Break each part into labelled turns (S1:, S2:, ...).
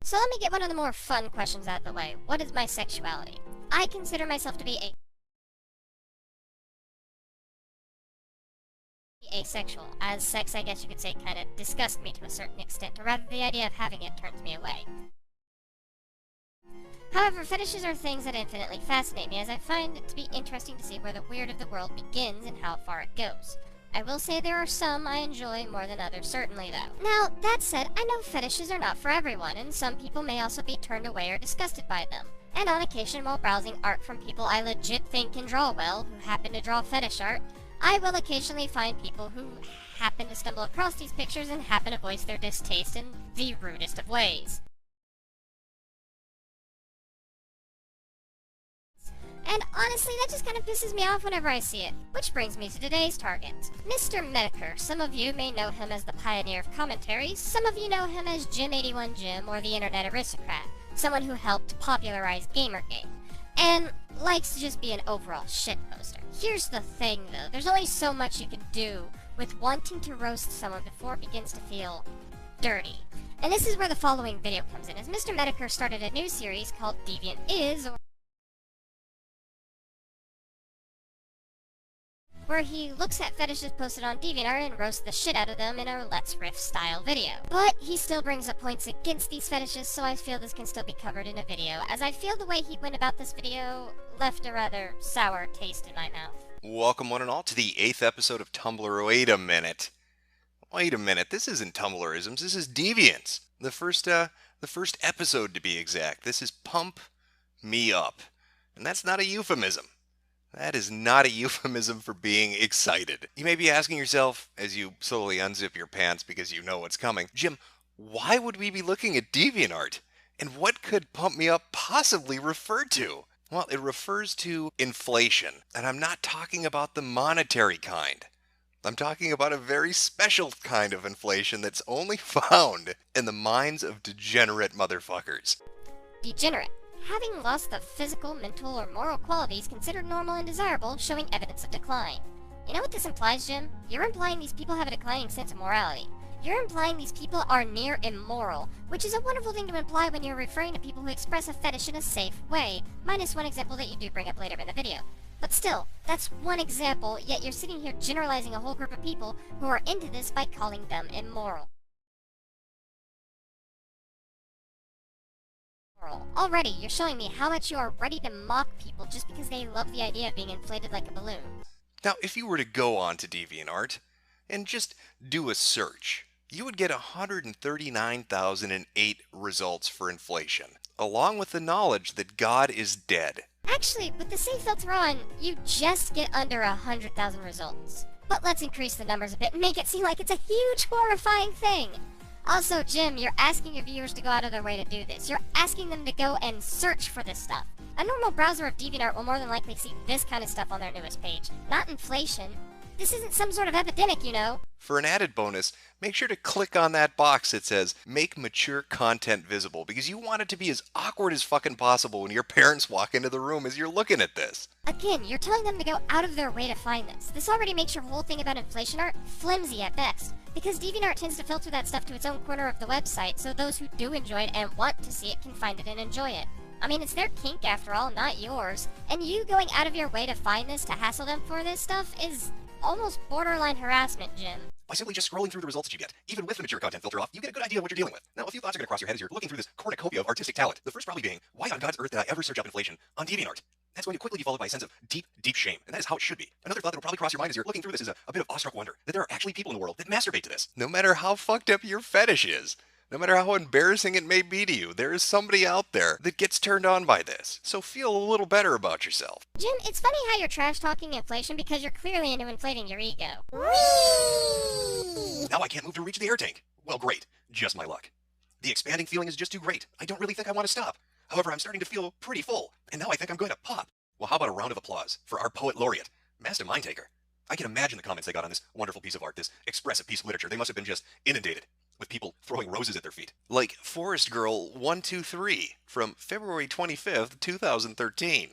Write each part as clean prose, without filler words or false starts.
S1: So let me get one of the more fun questions out of the way. What is my sexuality? I consider myself to be asexual, as sex, I guess you could say, kind of disgusts me to a certain extent, or rather the idea of having it turns me away. However, fetishes are things that infinitely fascinate me, as I find it to be interesting to see where the weird of the world begins and how far it goes. I will say there are some I enjoy more than others, certainly though. Now, that said, I know fetishes are not for everyone, and some people may also be turned away or disgusted by them. And on occasion, while browsing art from people I legit think can draw well, who happen to draw fetish art, I will occasionally find people who happen to stumble across these pictures and happen to voice their distaste in the rudest of ways. And honestly, that just kind of pisses me off whenever I see it. Which brings me to today's target. Mr. Metokur. Some of you may know him as the pioneer of commentary, some of you know him as Jim81Jim or the Internet Aristocrat, someone who helped popularize Gamergate, and likes to just be an overall shitposter. Here's the thing though, there's only so much you can do with wanting to roast someone before it begins to feel dirty. And this is where the following video comes in, as Mr. Metokur started a new series called Deviant Is, where he looks at fetishes posted on DeviantArt and roasts the shit out of them in a Let's Riff style video. But he still brings up points against these fetishes, so I feel this can still be covered in a video, as I feel the way he went about this video left a rather sour taste in my mouth.
S2: Welcome one and all to the 8th episode of Tumblr. Wait a minute, this isn't Tumblrisms, this is Deviants. The first episode to be exact. This is Pump Me Up. And that's not a euphemism. That is not a euphemism for being excited. You may be asking yourself, as you slowly unzip your pants because you know what's coming, Jim, why would we be looking at DeviantArt? And what could Pump Me Up possibly refer to? Well, it refers to inflation. And I'm not talking about the monetary kind. I'm talking about a very special kind of inflation that's only found in the minds of degenerate motherfuckers.
S1: Degenerate. Having lost the physical, mental, or moral qualities considered normal and desirable, showing evidence of decline. You know what this implies, Jim? You're implying these people have a declining sense of morality. You're implying these people are near immoral, which is a wonderful thing to imply when you're referring to people who express a fetish in a safe way, minus one example that you do bring up later in the video. But still, that's one example, yet you're sitting here generalizing a whole group of people who are into this by calling them immoral. Already, you're showing me how much you are ready to mock people just because they love the idea of being inflated like a balloon.
S2: Now, if you were to go on to DeviantArt and just do a search, you would get 139,008 results for inflation, along with the knowledge that God is dead.
S1: Actually, with the safe filter on, you just get under 100,000 results. But let's increase the numbers a bit and make it seem like it's a huge, horrifying thing. Also, Jim, you're asking your viewers to go out of their way to do this. You're asking them to go and search for this stuff. A normal browser of DeviantArt will more than likely see this kind of stuff on their newest page, not inflation. This isn't some sort of epidemic, you know.
S2: For an added bonus, make sure to click on that box that says Make Mature Content Visible, because you want it to be as awkward as fucking possible when your parents walk into the room as you're looking at this.
S1: Again, you're telling them to go out of their way to find this. This already makes your whole thing about inflation art flimsy at best, because DeviantArt tends to filter that stuff to its own corner of the website, so those who do enjoy it and want to see it can find it and enjoy it. I mean, it's their kink after all, not yours. And you going out of your way to find this, to hassle them for this stuff, is almost borderline harassment, Jim.
S2: By simply just scrolling through the results that you get, even with the mature content filter off, you get a good idea of what you're dealing with. Now, a few thoughts are going to cross your head as you're looking through this cornucopia of artistic talent. The first probably being, why on God's earth did I ever search up inflation on DeviantArt? That's going to quickly be followed by a sense of deep, deep shame, and that is how it should be. Another thought that will probably cross your mind as you're looking through this is a bit of awestruck wonder that there are actually people in the world that masturbate to this. No matter how fucked up your fetish is, no matter how embarrassing it may be to you, there is somebody out there that gets turned on by this. So feel a little better about yourself.
S1: Jim, it's funny how you're trash-talking inflation because you're clearly into inflating your ego.
S2: Now I can't move to reach the air tank. Well, great. Just my luck. The expanding feeling is just too great. I don't really think I want to stop. However, I'm starting to feel pretty full, and now I think I'm going to pop. Well, how about a round of applause for our poet laureate, Master Mindtaker? I can imagine the comments they got on this wonderful piece of art, this expressive piece of literature. They must have been just inundated with people throwing roses at their feet. Like Forest Girl 123 from February 25th, 2013.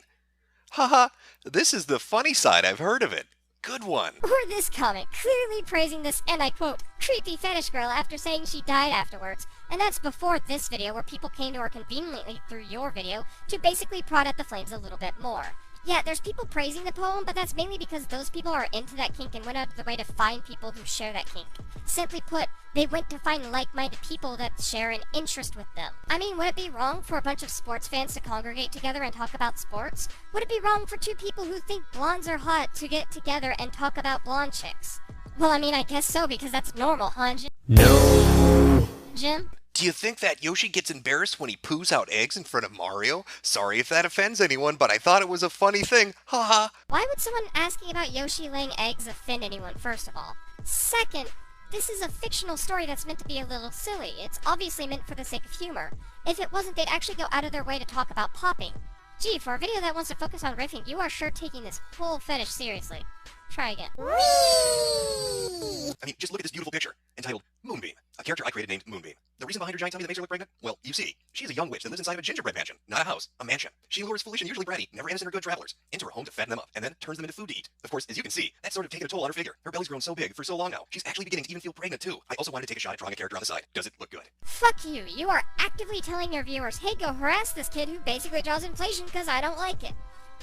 S2: Haha, this is the funny side I've heard of it. Good one.
S1: Or this comment, clearly praising this, and I quote, creepy fetish girl after saying she died afterwards. And that's before this video where people came to her conveniently through your video to basically prod at the flames a little bit more. Yeah, there's people praising the poem, but that's mainly because those people are into that kink and went out of their way to find people who share that kink. Simply put, they went to find like-minded people that share an interest with them. I mean, would it be wrong for a bunch of sports fans to congregate together and talk about sports? Would it be wrong for two people who think blondes are hot to get together and talk about blonde chicks? Well, I mean, I guess so, because that's normal, huh, Jim?
S3: No.
S1: Jim?
S2: Do you think that Yoshi gets embarrassed when he poos out eggs in front of Mario? Sorry if that offends anyone, but I thought it was a funny thing. Haha.
S1: Why would someone asking about Yoshi laying eggs offend anyone, first of all? Second, this is a fictional story that's meant to be a little silly. It's obviously meant for the sake of humor. If it wasn't, they'd actually go out of their way to talk about popping. Gee, for a video that wants to focus on riffing, you are sure taking this whole fetish seriously. Try again.
S2: I mean, just look at this beautiful picture, entitled Moonbeam, a character I created named Moonbeam. The reason behind her giant tummy that makes her look pregnant? Well, you see, she's a young witch that lives inside of a gingerbread mansion. Not a house, a mansion. She lures foolish and usually bratty, never innocent or good travelers, into her home to fatten them up, and then turns them into food to eat. Of course, as you can see, that's sort of taken a toll on her figure. Her belly's grown so big for so long now, she's actually beginning to even feel pregnant too. I also wanted to take a shot at drawing a character on the side. Does it look good?
S1: Fuck you. You are actively telling your viewers, hey, go harass this kid who basically draws inflation because I don't like it.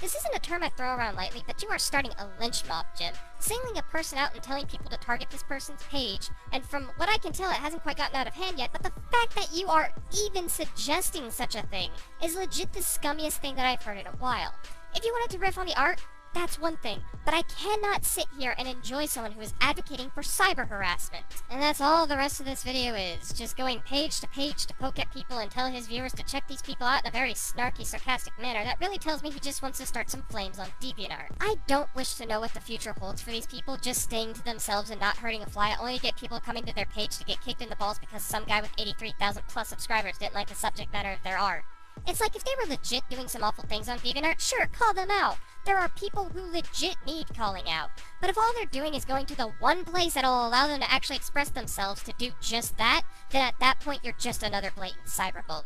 S1: This isn't a term I throw around lightly, but you are starting a lynch mob, Jim. Singling a person out and telling people to target this person's page, and from what I can tell, it hasn't quite gotten out of hand yet, but the fact that you are even suggesting such a thing is legit the scummiest thing that I've heard in a while. If you wanted to riff on the art, that's one thing, but I cannot sit here and enjoy someone who is advocating for cyber harassment. And that's all the rest of this video is, just going page to poke at people and tell his viewers to check these people out in a very snarky, sarcastic manner that really tells me he just wants to start some flames on DeviantArt. I don't wish to know what the future holds for these people, just staying to themselves and not hurting a fly, only to get people coming to their page to get kicked in the balls because some guy with 83,000 plus subscribers didn't like the subject matter of their art. It's like if they were legit doing some awful things on DeviantArt, sure, call them out. There are people who legit need calling out. But if all they're doing is going to the one place that'll allow them to actually express themselves to do just that, then at that point you're just another blatant cyberbully.